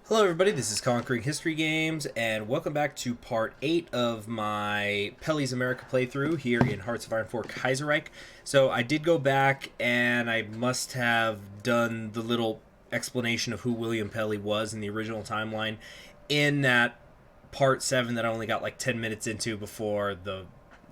Hello everybody, this is Conquering History Games, and welcome back to part 8 of my Pelley's America playthrough here in Hearts of Iron 4 Kaiserreich. So I did go back, and I must have done the little explanation of who William Pelley was in the original timeline in that part 7 that I only got like 10 minutes into before the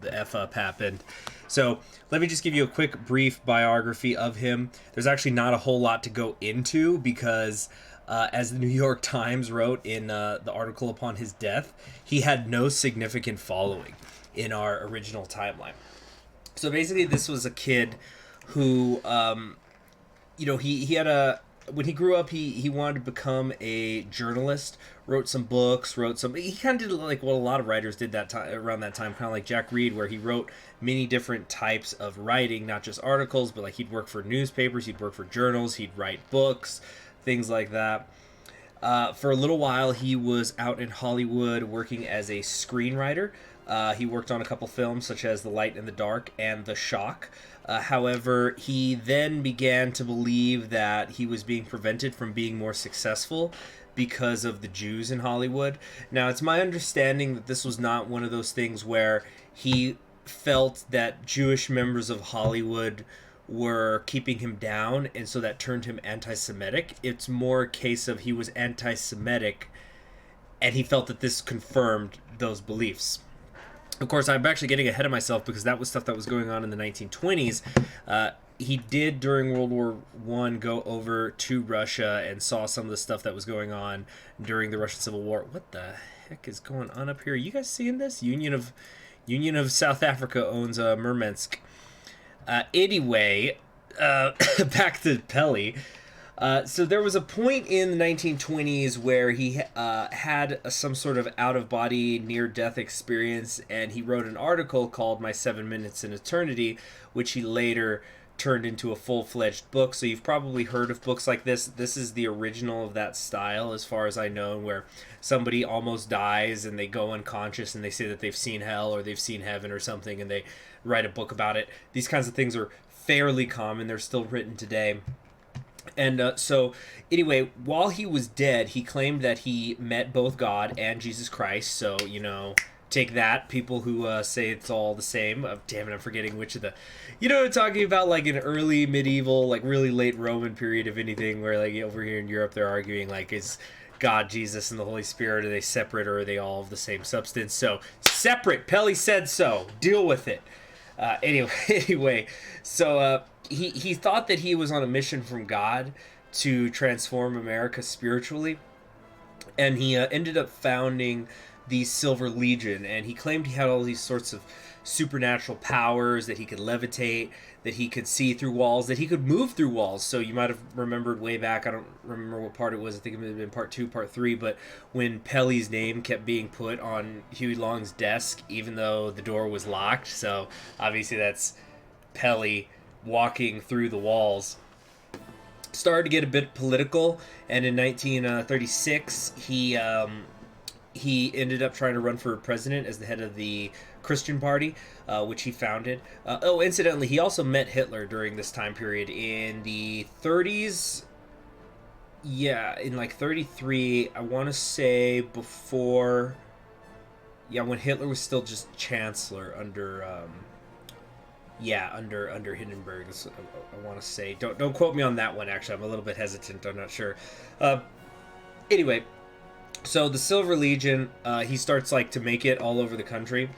F-up happened. So let me just give you a quick brief biography of him. There's actually not a whole lot to go into because as the New York Times wrote in the article upon his death, he had no significant following in our original timeline. So basically, this was a kid who, he had a when he grew up, he wanted to become a journalist. Wrote some books. He kind of did like what a lot of writers did that time around that time, kind of like Jack Reed, where he wrote many different types of writing, not just articles, but like he'd work for newspapers, he'd work for journals, he'd write books, things like that. For a little while, he was out in Hollywood working as a screenwriter. He worked on a couple films such as The Light in the Dark and The Shock. However, he then began to believe that he was being prevented from being more successful because of the Jews in Hollywood. Now, it's my understanding that this was not one of those things where he felt that Jewish members of Hollywood were keeping him down, and so that turned him anti-Semitic. It's more a case of he was anti-Semitic, and he felt that this confirmed those beliefs. Of course, I'm actually getting ahead of myself because that was stuff that was going on in the 1920s. He did, during World War I, go over to Russia and saw some of the stuff that was going on during the Russian Civil War. What the heck is going on up here? Are you guys seeing this? Union of South Africa owns Murmansk. Anyway, back to Pelley. So there was a point in the 1920s where he had some sort of out-of-body, near-death experience, and he wrote an article called My 7 Minutes in Eternity, which he later turned into a full-fledged book. So you've probably heard of books like this. This is the original of that style, as far as I know, where somebody almost dies and they go unconscious and they say that they've seen hell or they've seen heaven or something, and they write a book about it. These kinds of things are fairly common. They're still written today. And so, anyway, while he was dead, he claimed that he met both God and Jesus Christ. So, take that, people who say it's all the same. Damn it, I'm forgetting which of the... You know what I'm talking about? Like an early medieval, like really late Roman period of anything where, like, over here in Europe, they're arguing, like, is God, Jesus, and the Holy Spirit, are they separate or are they all of the same substance? So, separate. Pelley said so. Deal with it. Anyway, so he thought that he was on a mission from God to transform America spiritually, and he ended up founding the Silver Legion, and he claimed he had all these sorts of supernatural powers, that he could levitate, that he could see through walls, that he could move through walls. So you might have remembered way back, I don't remember what part it was, I think it might have been part 2, part 3, but when Pelley's name kept being put on Huey Long's desk, even though the door was locked. So obviously that's Pelley walking through the walls. Started to get a bit political, and in 1936 he ended up trying to run for president as the head of the Christian Party, which he founded. Incidentally, he also met Hitler during this time period in the 30s. Yeah, in like 33, I want to say before... Yeah, when Hitler was still just chancellor under... under Hindenburg, I want to say. Don't quote me on that one, actually. I'm a little bit hesitant. I'm not sure. Anyway... So the Silver Legion, he starts like to make it all over the country,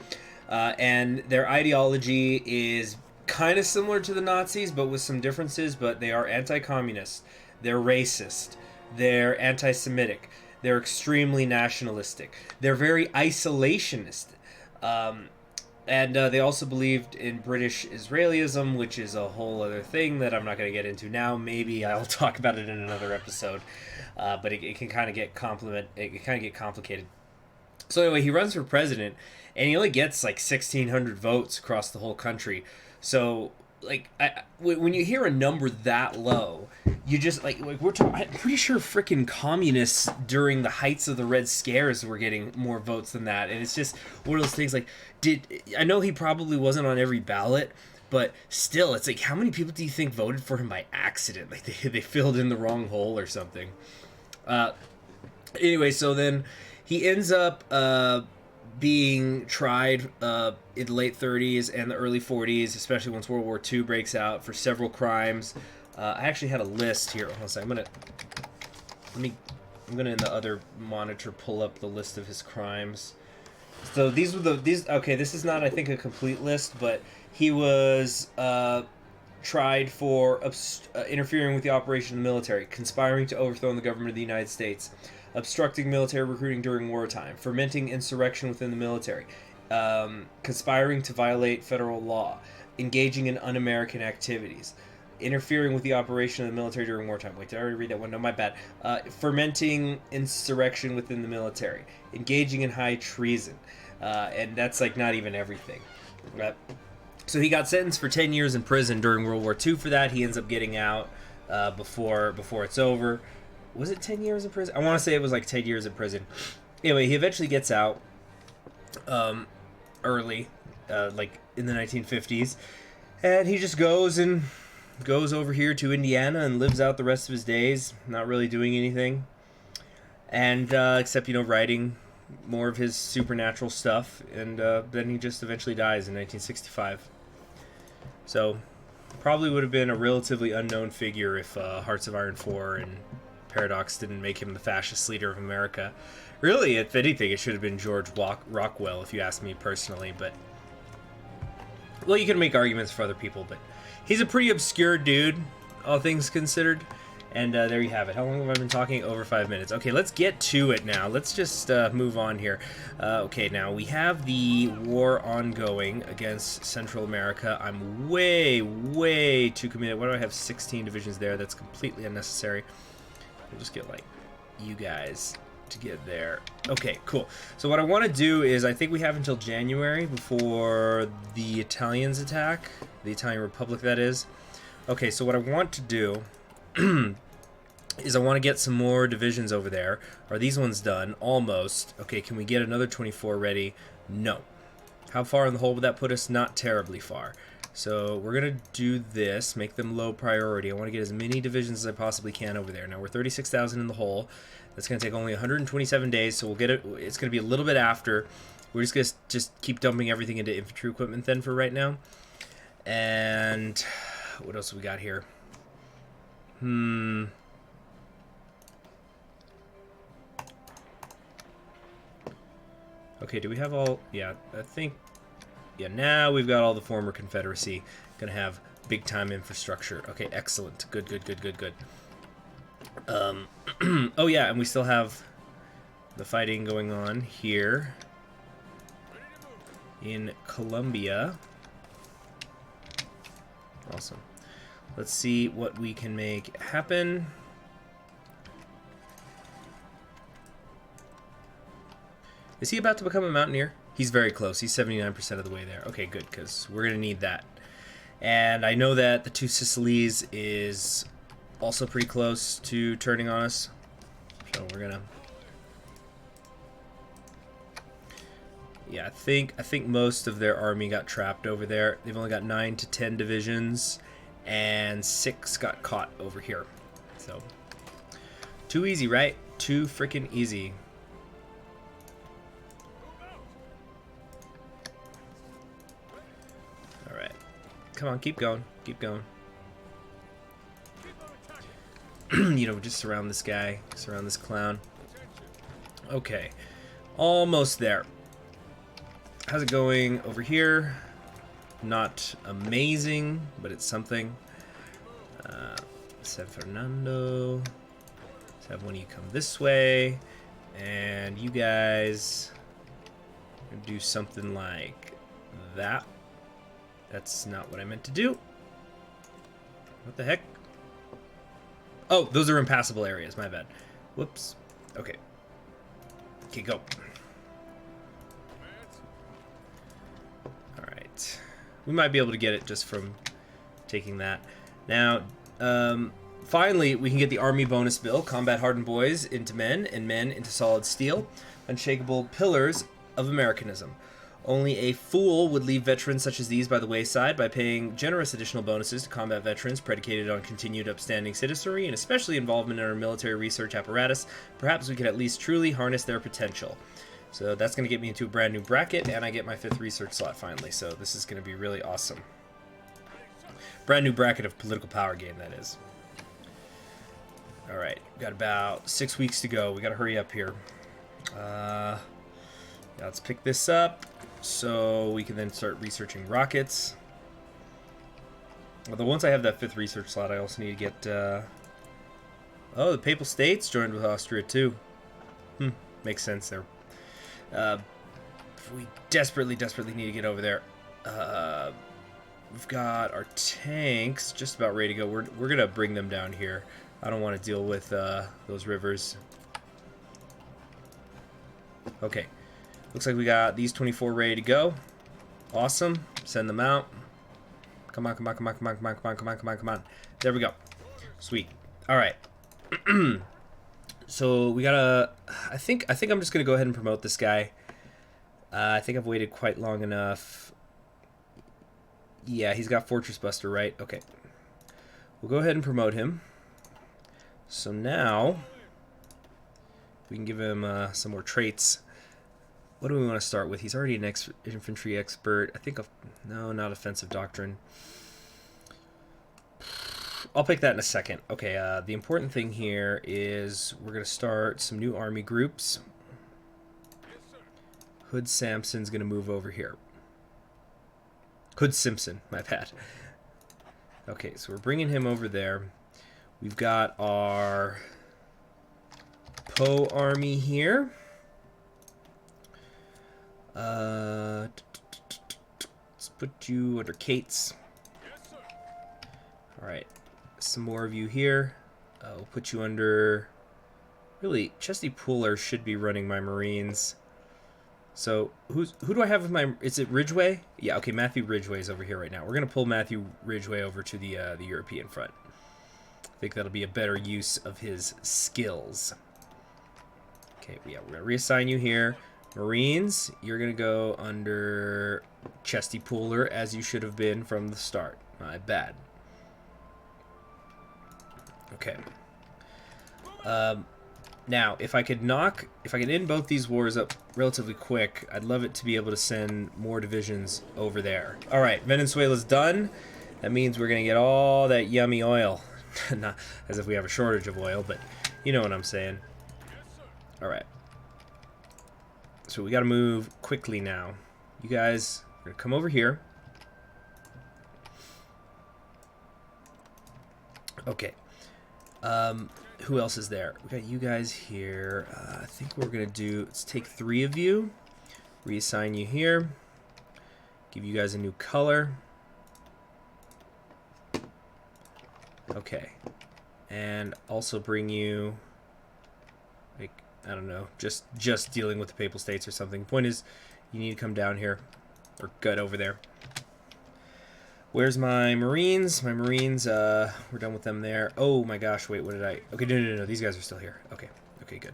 and their ideology is kind of similar to the Nazis, but with some differences. But they are anti-communist, they're racist, they're anti-Semitic, they're extremely nationalistic, they're very isolationist, and they also believed in British Israelism, which is a whole other thing that I'm not going to get into now. Maybe I'll talk about it in another episode. But it can kind of get complicated. So anyway, he runs for president, and he only gets like 1,600 votes across the whole country. So like, when you hear a number that low, you just like we're talking. I'm pretty sure freaking communists during the heights of the Red Scares were getting more votes than that, and it's just one of those things. Like, I know he probably wasn't on every ballot, but still, it's like, how many people do you think voted for him by accident? Like they filled in the wrong hole or something. Anyway, so then he ends up being tried in the late 30s and the early 40s, especially once World War II breaks out, for several crimes. I actually had a list here. Hold on a second. I'm gonna in the other monitor pull up the list of his crimes. So these were okay, this is not, I think, a complete list, but he was tried for interfering with the operation of the military, conspiring to overthrow the government of the United States, obstructing military recruiting during wartime, fomenting insurrection within the military, conspiring to violate federal law, engaging in un-American activities, interfering with the operation of the military during wartime. Wait, did I already read that one? No, my bad. Fermenting insurrection within the military, engaging in high treason, and that's like not even everything. So he got sentenced for 10 years in prison during World War II for that. He ends up getting out before it's over. Was it 10 years in prison? I want to say it was like 10 years in prison. Anyway, he eventually gets out early, like in the 1950s, and he just goes over here to Indiana and lives out the rest of his days, not really doing anything, and except, writing more of his supernatural stuff, and then he just eventually dies in 1965. So probably would have been a relatively unknown figure if Hearts of Iron 4 and Paradox didn't make him the fascist leader of America. Really, if anything, it should have been George Rockwell, if you ask me personally, but well, you can make arguments for other people, but he's a pretty obscure dude, all things considered. And there you have it. How long have I been talking? Over 5 minutes. Okay, let's get to it now. Let's just move on here. Okay, now we have the war ongoing against Central America. I'm way too committed. Why do I have 16 divisions there? That's completely unnecessary. We'll just get, like, you guys to get there. Okay, cool. So what I want to do is, I think we have until January before the Italians attack. The Italian Republic, that is. Okay, so what I want to do is I want to get some more divisions over there. Are these ones done? Almost. Okay, can we get another 24 ready? No. How far in the hole would that put us? Not terribly far. So we're going to do this, make them low priority. I want to get as many divisions as I possibly can over there. Now we're 36,000 in the hole. That's going to take only 127 days, so we'll get it. It's going to be a little bit after. We're just going to keep dumping everything into infantry equipment then for right now. And what else we got here? Okay, do we have all... Yeah, I think... Yeah, now we've got all the former Confederacy. Gonna have big-time infrastructure. Okay, excellent. Good. Oh, yeah, and we still have the fighting going on here in Colombia. Awesome. Let's see what we can make happen. Is he about to become a mountaineer? He's very close. He's 79% of the way there. Okay, good, because we're going to need that. And I know that the Two Sicilies is also pretty close to turning on us. So we're going to... Yeah, I think most of their army got trapped over there. They've only got 9 to 10 divisions, and 6 got caught over here. So, too easy, right? Too freaking easy. Alright. Come on, keep going. Keep going. Just surround this guy. Surround this clown. Okay. Almost there. How's it going over here? Not amazing, but it's something. San Fernando. Let's have one of you come this way. And you guys do something like that. That's not what I meant to do. What the heck? Oh, those are impassable areas. My bad. Whoops. Okay. Okay, go. Alright. We might be able to get it just from taking that. Now, finally, we can get the Army bonus bill. Combat hardened boys into men, and men into solid steel. Unshakable pillars of Americanism. Only a fool would leave veterans such as these by the wayside. By paying generous additional bonuses to combat veterans predicated on continued upstanding citizenry and especially involvement in our military research apparatus, perhaps we could at least truly harness their potential. So that's going to get me into a brand new bracket, and I get my 5th research slot finally. So this is going to be really awesome. Brand new bracket of political power game, that is. Alright, got about 6 weeks to go. We got to hurry up here. Yeah, let's pick this up so we can then start researching rockets. Although once I have that 5th research slot, I also need to get... Oh, the Papal States joined with Austria too. Makes sense there. We desperately need to get over there. We've got our tanks just about ready to go. We're going to bring them down here. I don't want to deal with those rivers. Okay. Looks like we got these 24 ready to go. Awesome. Send them out. Come on, come on, come on, come on, come on, come on, come on, come on, come on. There we go. Sweet. All right. So we gotta... I think I'm just gonna go ahead and promote this guy. I think I've waited quite long enough. Yeah, he's got Fortress Buster, right? Okay. We'll go ahead and promote him. So now we can give him some more traits. What do we want to start with? He's already an infantry expert. I think no, not offensive doctrine. I'll pick that in a second. Okay, the important thing here is we're going to start some new army groups. Hood Samson's going to move over here. Hood Simpson, my bad. Okay, so we're bringing him over there. We've got our Poe army here. Let's put you under Kate's. Alright, some more of you here. We'll put you under... Really, Chesty Pooler should be running my Marines. So, who do I have with my... Is it Ridgway? Yeah, okay, Matthew Ridgway is over here right now. We're going to pull Matthew Ridgway over to the European front. I think that'll be a better use of his skills. Okay, yeah, we're going to reassign you here. Marines, you're going to go under Chesty Pooler, as you should have been from the start. My bad. Okay. Now, if I could end both these wars up relatively quick, I'd love it to be able to send more divisions over there. All right, Venezuela's done. That means we're going to get all that yummy oil. Not as if we have a shortage of oil, but you know what I'm saying. All right. So we got to move quickly now. You guys are going to come over here. Okay. Who else is there? We got you guys here. I think we're going to do... Let's take 3 of you. Reassign you here. Give you guys a new color. Okay. And also bring you... Like, I don't know. Just dealing with the Papal States or something. Point is, you need to come down here. Or gut over there. Where's my Marines? My Marines, we're done with them there. Oh my gosh, wait, what did I... Okay, no, these guys are still here. Okay, okay, good.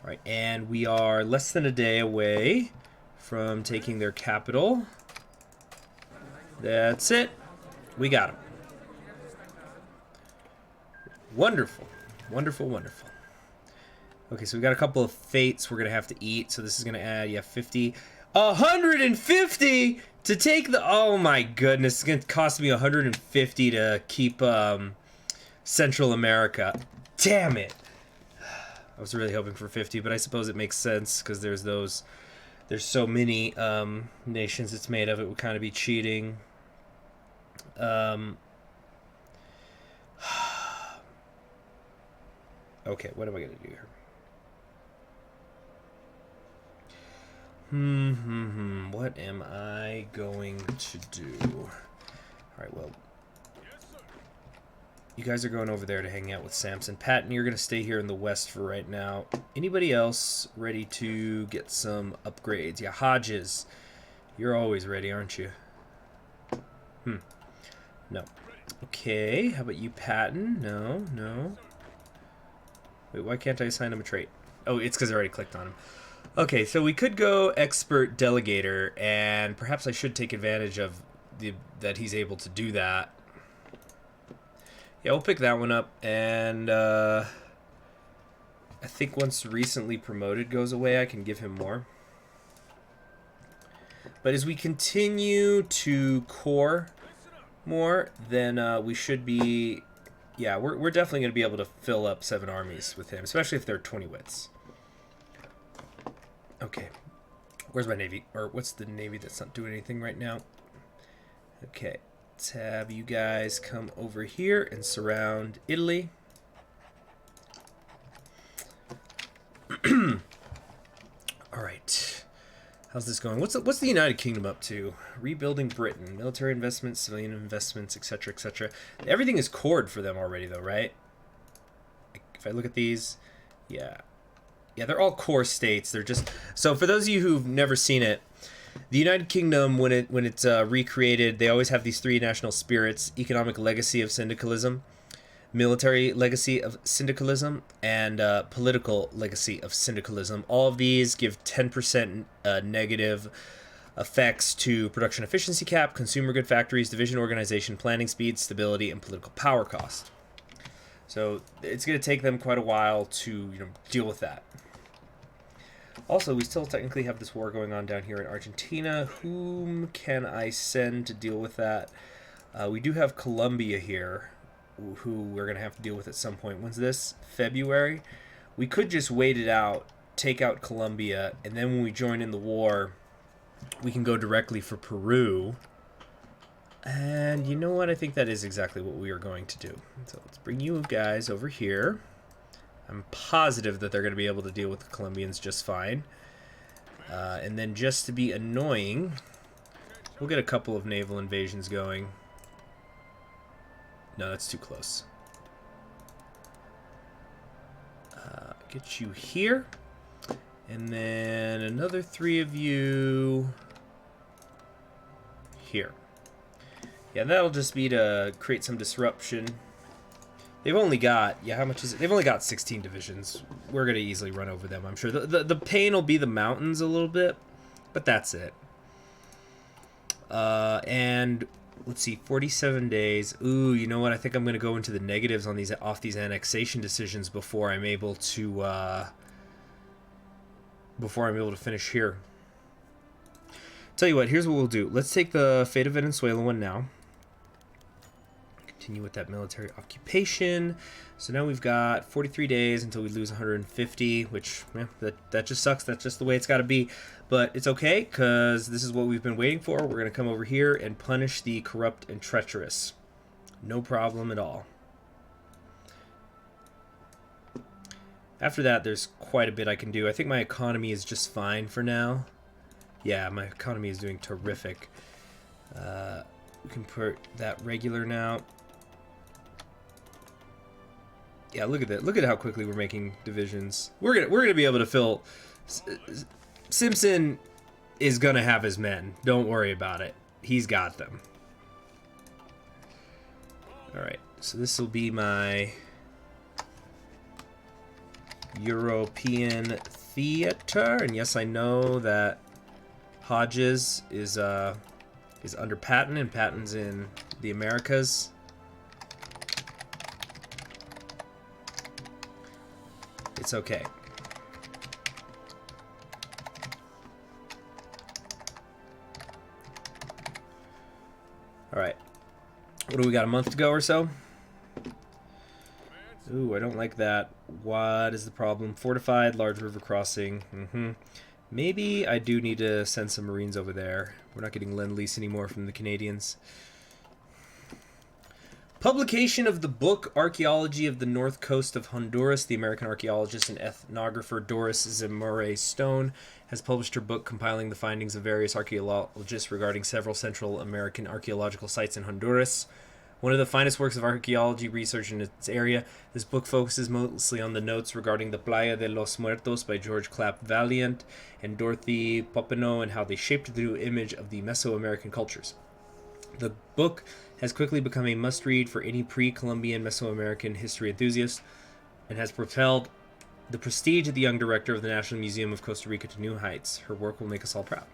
Alright, and we are less than a day away from taking their capital. That's it. We got them. Wonderful. Wonderful, wonderful. Okay, so we got a couple of fates we're going to have to eat. So this is going to add, yeah, 50. 150 to take the... Oh my goodness. It's going to cost me 150 to keep Central America. Damn it. I was really hoping for 50, but I suppose it makes sense because there's those... There's so many nations it's made of. It would kind of be cheating. Okay, what am I going to do here? What am I going to do? Alright, well. You guys are going over there to hang out with Samson. Patton, you're going to stay here in the west for right now. Anybody else ready to get some upgrades? Yeah, Hodges. You're always ready, aren't you? No. Okay, how about you, Patton? No. Wait, why can't I assign him a trait? Oh, it's because I already clicked on him. Okay, so we could go expert delegator, and perhaps I should take advantage of that he's able to do that. Yeah, we'll pick that one up, and I think once recently promoted goes away, I can give him more. But as we continue to core more, then we should be... Yeah, we're definitely going to be able to fill up 7 armies with him, especially if they're 20 wits. Okay. Where's my navy? Or what's the navy that's not doing anything right now? Okay. Let's have you guys come over here and surround Italy. All right. How's this going? What's the United Kingdom up to? Rebuilding Britain, military investments, civilian investments, etc., etc. Everything is cored for them already, though, right? If I look at these, yeah, they're all core states. They're just so. For those of you who've never seen it, the United Kingdom, when it's recreated, they always have these 3 national spirits: economic legacy of syndicalism, military legacy of syndicalism, and political legacy of syndicalism. All of these give 10% negative effects to production efficiency cap, consumer good factories, division organization, planning speed, stability, and political power cost. So it's going to take them quite a while to deal with that. Also, we still technically have this war going on down here in Argentina. Whom can I send to deal with that? We do have Colombia here, who we're going to have to deal with at some point. When's this? February? We could just wait it out, take out Colombia, and then when we join in the war, we can go directly for Peru. And you know what? I think that is exactly what we are going to do. So let's bring you guys over here. I'm positive that they're going to be able to deal with the Colombians just fine. And then just to be annoying, we'll get a couple of naval invasions going. No, that's too close. Get you here. And then another 3 of you here. Yeah, that'll just be to create some disruption. They've only got, how much is it? They've only got 16 divisions. We're going to easily run over them, I'm sure. The pain will be the mountains a little bit, but that's it. And let's see, 47 days. Ooh, you know what? I think I'm going to go into the negatives on these these annexation decisions before I'm able to finish here. Tell you what, here's what we'll do. Let's take the Fate of Venezuela one now. Continue with that military occupation. So now we've got 43 days until we lose 150, which that just sucks. That's just the way it's got to be. But it's okay, because this is what we've been waiting for. We're going to come over here and punish the corrupt and treacherous. No problem at all. After that, there's quite a bit I can do. I think my economy is just fine for now. Yeah, my economy is doing terrific. We can put that regular now. Yeah, look at that. Look at how quickly we're making divisions. We're gonna be able to fill. Simpson is gonna have his men. Don't worry about it. He's got them. All right. So this will be my European theater, and yes, I know that Hodges is under Patton, and Patton's in the Americas. It's okay. All right. What do we got? A month to go or so? Ooh, I don't like that. What is the problem? Fortified, large river crossing. Maybe I do need to send some Marines over there. We're not getting Lend-Lease anymore from the Canadians. Publication of the book Archaeology of the North Coast of Honduras. The American archaeologist and ethnographer Doris Zemore Stone has published her book compiling the findings of various archaeologists regarding several Central American archaeological sites in Honduras. One of the finest works of archaeology research in its area, this book focuses mostly on the notes regarding the Playa de los Muertos by George Clapp Valiant and Dorothy Popenoe and how they shaped the new image of the Mesoamerican cultures. The book has quickly become a must-read for any pre-Columbian Mesoamerican history enthusiast and has propelled the prestige of the young director of the National Museum of Costa Rica to new heights. Her work will make us all proud.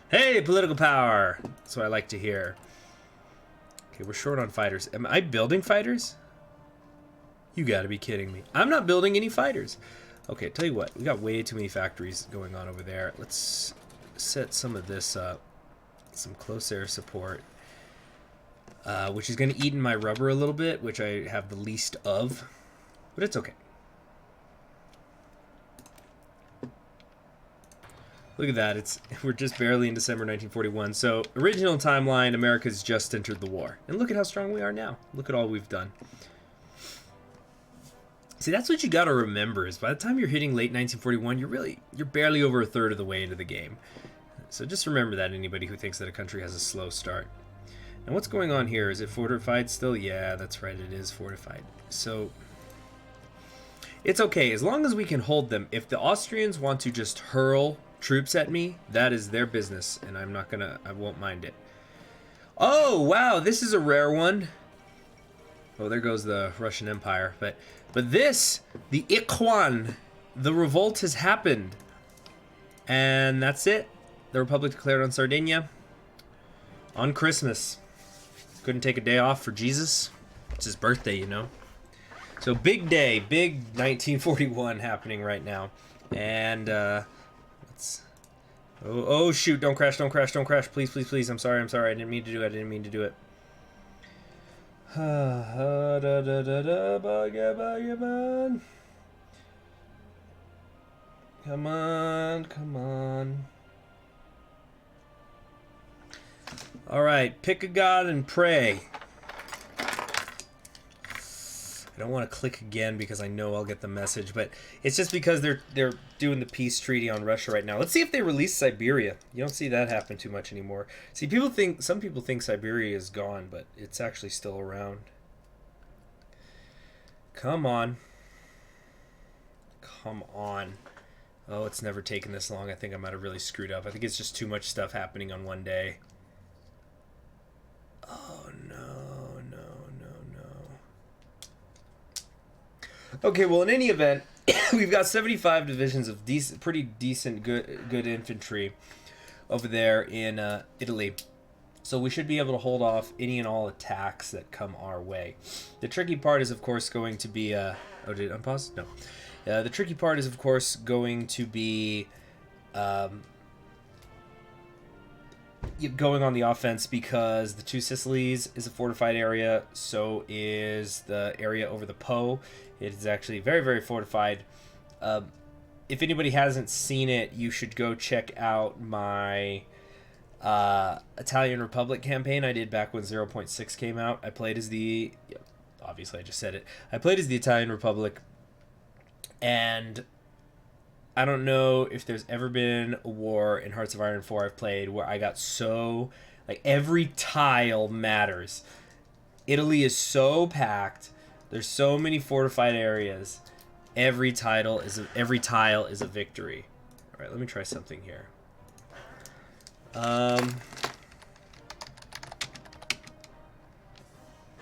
Hey, political power! That's what I like to hear. Okay, we're short on fighters. Am I building fighters? You gotta be kidding me. I'm not building any fighters. Okay, tell you what. We got way too many factories going on over there. Let's set some of this up. Some close air support. Which is going to eat in my rubber a little bit, which I have the least of. But it's okay. Look at that. We're just barely in December 1941. So, original timeline, America's just entered the war. And look at how strong we are now. Look at all we've done. See, that's what you got to remember is by the time you're hitting late 1941, you're barely over a third of the way into the game. So just remember that, anybody who thinks that a country has a slow start. And what's going on here? Is it fortified still? Yeah, that's right. It is fortified. So it's okay as long as we can hold them. If the Austrians want to just hurl troops at me, that is their business, and I won't mind it. Oh, wow, this is a rare one. Oh, there goes the Russian Empire. But this, the Ikhwan, the revolt has happened. And that's it. The Republic declared on Sardinia on Christmas. Couldn't take a day off for Jesus. It's his birthday, you know. So big day, big 1941 happening right now. And let's... Oh, shoot, don't crash, don't crash, don't crash. Please, please, please. I'm sorry, I didn't mean to do it, Come on. Alright, pick a god and pray. I don't want to click again because I know I'll get the message, but it's just because they're doing the peace treaty on Russia right now. Let's see if they release Siberia. You don't see that happen too much anymore. See, some people think Siberia is gone, but it's actually still around. Come on. Oh, it's never taken this long. I think I might have really screwed up. I think it's just too much stuff happening on one day. Oh, no. Okay, well, in any event, we've got 75 divisions of pretty decent, good infantry over there in Italy. So we should be able to hold off any and all attacks that come our way. The tricky part is, of course, going to be... oh, did it unpause? No. The tricky part is, of course, going to be going on the offense because the Two Sicilies is a fortified area. So is the area over the Po. It is actually very, very fortified. If anybody hasn't seen it, you should go check out my Italian Republic campaign I did back when 0.6 came out. I played as the... obviously, I just said it. I played as the Italian Republic. And I don't know if there's ever been a war in Hearts of Iron 4 I've played where I got so... like, every tile matters. Italy is so packed. There's so many fortified areas. Every tile is a victory. All right, let me try something here.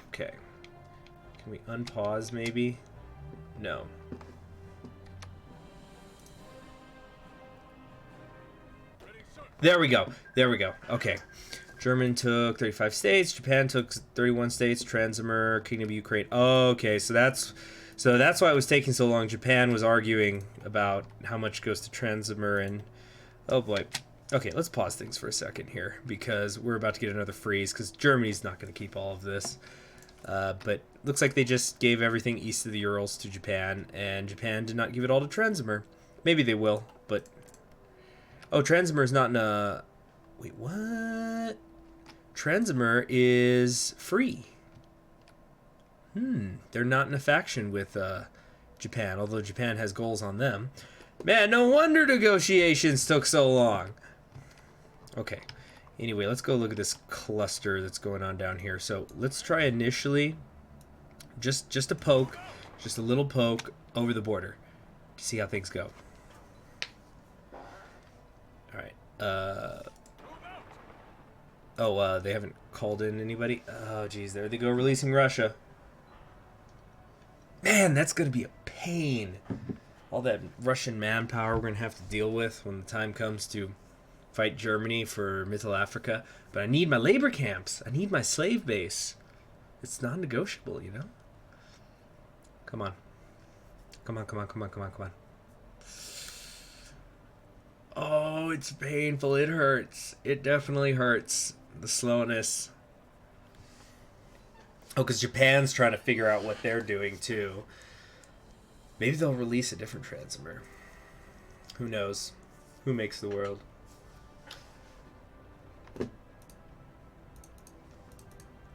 Okay. Can we unpause maybe? No. There we go. Okay. German took 35 states. Japan took 31 states. Transamur, Kingdom of Ukraine. Okay, so that's why it was taking so long. Japan was arguing about how much goes to Transamur and... oh boy. Okay, let's pause things for a second here because we're about to get another freeze because Germany's not going to keep all of this. But looks like they just gave everything east of the Urals to Japan, and Japan did not give it all to Transamur. Maybe they will, but... oh, Transamur's not in a... wait, what? Transamur is free. They're not in a faction with Japan, although Japan has goals on them. Man, no wonder negotiations took so long. Okay. Anyway, let's go look at this cluster that's going on down here. So let's try initially just a poke, just a little poke over the border to see how things go. All right. They haven't called in anybody. Oh, geez, there they go, releasing Russia. Man, that's gonna be a pain. all that Russian manpower we're going to have to deal with when the time comes to fight Germany for Middle Africa. But I need my labor camps. I need my slave base. It's non-negotiable, you know? Come on. Come on, come on, come on, come on, come on. Oh, it's painful. It hurts. It definitely hurts. The slowness. Oh, because Japan's trying to figure out what they're doing, too. Maybe they'll release a different transmitter. Who knows? Who makes the world?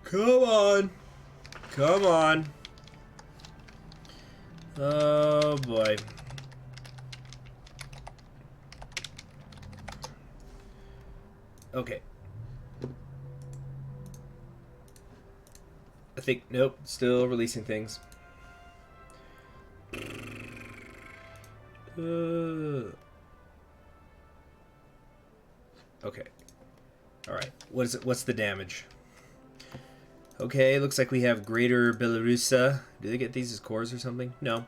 Come on. Come on. Oh, boy. Okay. I think, nope, still releasing things. Okay. Alright, what's the damage? Okay, looks like we have Greater Belarusia. Do they get these as cores or something? No.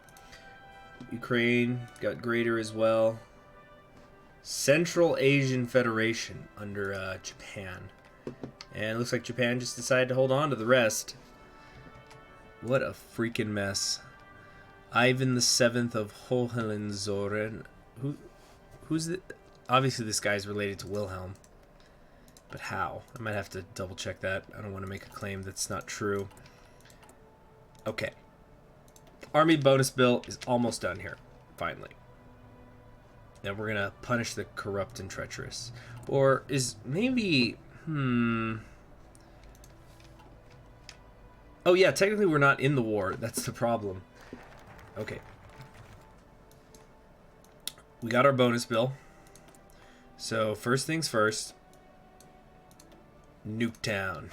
Ukraine got Greater as well. Central Asian Federation under Japan. And it looks like Japan just decided to hold on to the rest. What a freaking mess. Ivan the Seventh of Hohenzollern. Who's the... Obviously this guy's related to Wilhelm. But how? I might have to double check that. I don't want to make a claim that's not true. Okay. Army bonus bill is almost done here. Finally. Now we're going to punish the corrupt and treacherous. Or is maybe... Oh yeah, technically we're not in the war. That's the problem. Okay. We got our bonus bill. So first things first. Nuketown.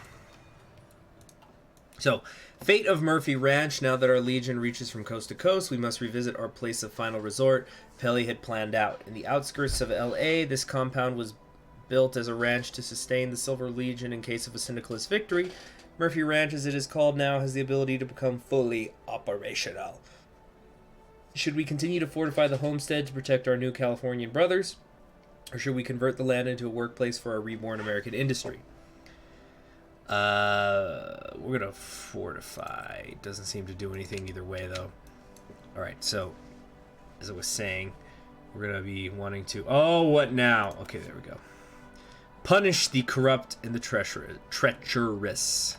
So, fate of Murphy Ranch. Now that our legion reaches from coast to coast, we must revisit our place of final resort. Pelley had planned out. In the outskirts of L.A., this compound was built as a ranch to sustain the Silver Legion in case of a Syndicalist victory. Murphy Ranch, as it is called now, has the ability to become fully operational. Should we continue to fortify the homestead to protect our new Californian brothers? Or should we convert the land into a workplace for our reborn American industry? We're gonna fortify. Doesn't seem to do anything either way, though. Alright, so, as I was saying, we're gonna be wanting to... Oh, what now? Okay, there we go. Punish the corrupt and the treacherous.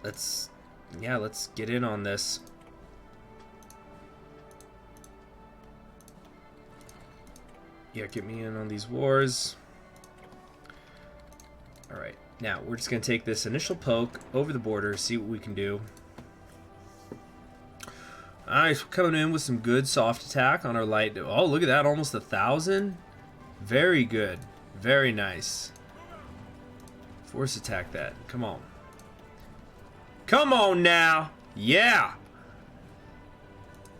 Let's get in on this. Yeah, get me in on these wars. Alright, now we're just going to take this initial poke over the border, see what we can do. Nice, we're coming in with some good soft attack on our light. Oh, look at that, almost 1,000. Very good, very nice. Force attack that, come on. Come on now, yeah!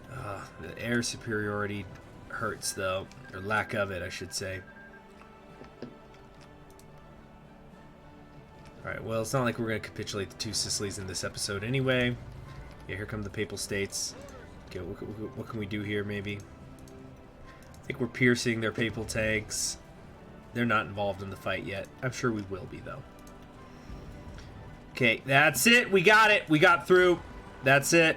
The air superiority hurts though, or lack of it, I should say. Alright, well, it's not like we're going to capitulate the two Sicilies in this episode anyway. Yeah, here come the Papal States. Okay, what can we do here, maybe? I think we're piercing their Papal tanks. They're not involved in the fight yet. I'm sure we will be, though. Okay, that's it. We got it. We got through. That's it.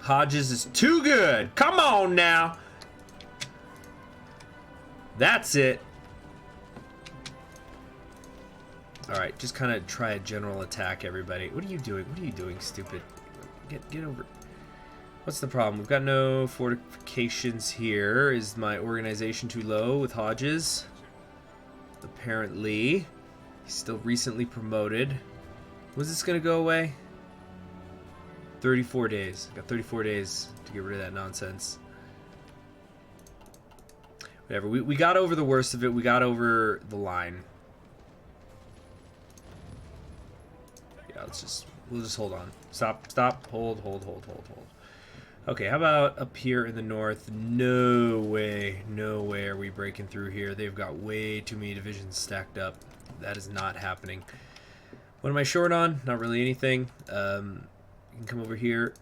Hodges is too good. Come on, now. That's it. Alright, just kind of try a general attack, everybody. What are you doing? What are you doing, stupid? Get over... What's the problem? We've got no fortifications here. Is my organization too low with Hodges? Apparently. He's still recently promoted. Was this going to go away? 34 days. Got 34 days to get rid of that nonsense. Whatever. We got over the worst of it. We got over the line. We'll just hold on. Stop, hold. Okay, how about up here in the north? No way are we breaking through here. They've got way too many divisions stacked up. That is not happening. What am I short on? Not really anything. You can come over here,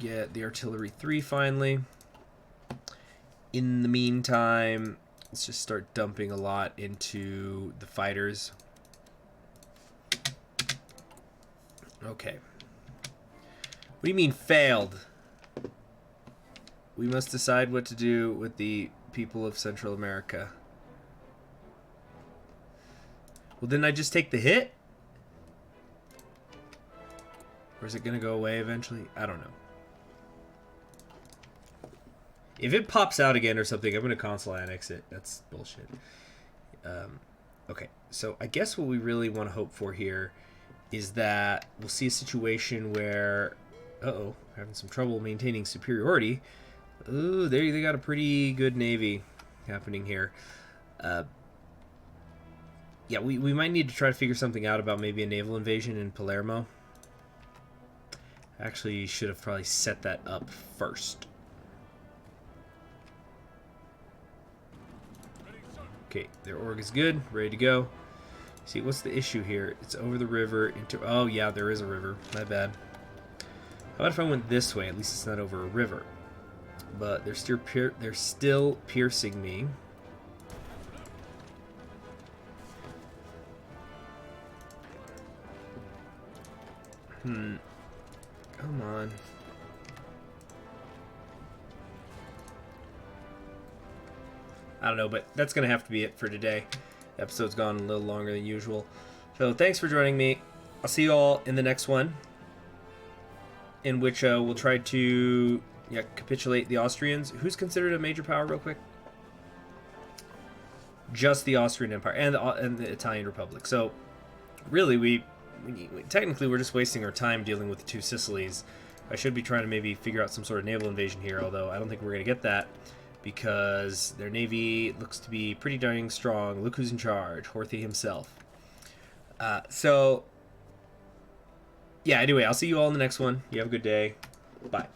get the artillery 3 finally. In the meantime, let's just start dumping a lot into the fighters. Okay. What do you mean failed? We must decide what to do with the people of Central America. Well, didn't I just take the hit? Or is it going to go away eventually? I don't know. If it pops out again or something, I'm going to console annex it. That's bullshit. Okay, so I guess what we really want to hope for here is that we'll see a situation where... Uh-oh, having some trouble maintaining superiority. Ooh, they got a pretty good navy happening here. Yeah, we might need to try to figure something out about maybe a naval invasion in Palermo. Actually, should have probably set that up first. Okay, their org is good, ready to go. See, what's the issue here? It's over the river into... Oh, yeah, there is a river. My bad. How about if I went this way? At least it's not over a river. But they're still piercing me. Come on. I don't know, but that's going to have to be it for today. The episode's gone a little longer than usual. So thanks for joining me. I'll see you all in the next one, in which we'll try to capitulate the Austrians. Who's considered a major power, real quick? Just the Austrian Empire and the Italian Republic. So really, technically we're just wasting our time dealing with the two Sicilies. I should be trying to maybe figure out some sort of naval invasion here, although I don't think we're going to get that, because their navy looks to be pretty darn strong. Look who's in charge, Horthy himself. So, yeah, anyway, I'll see you all in the next one. You have a good day. Bye.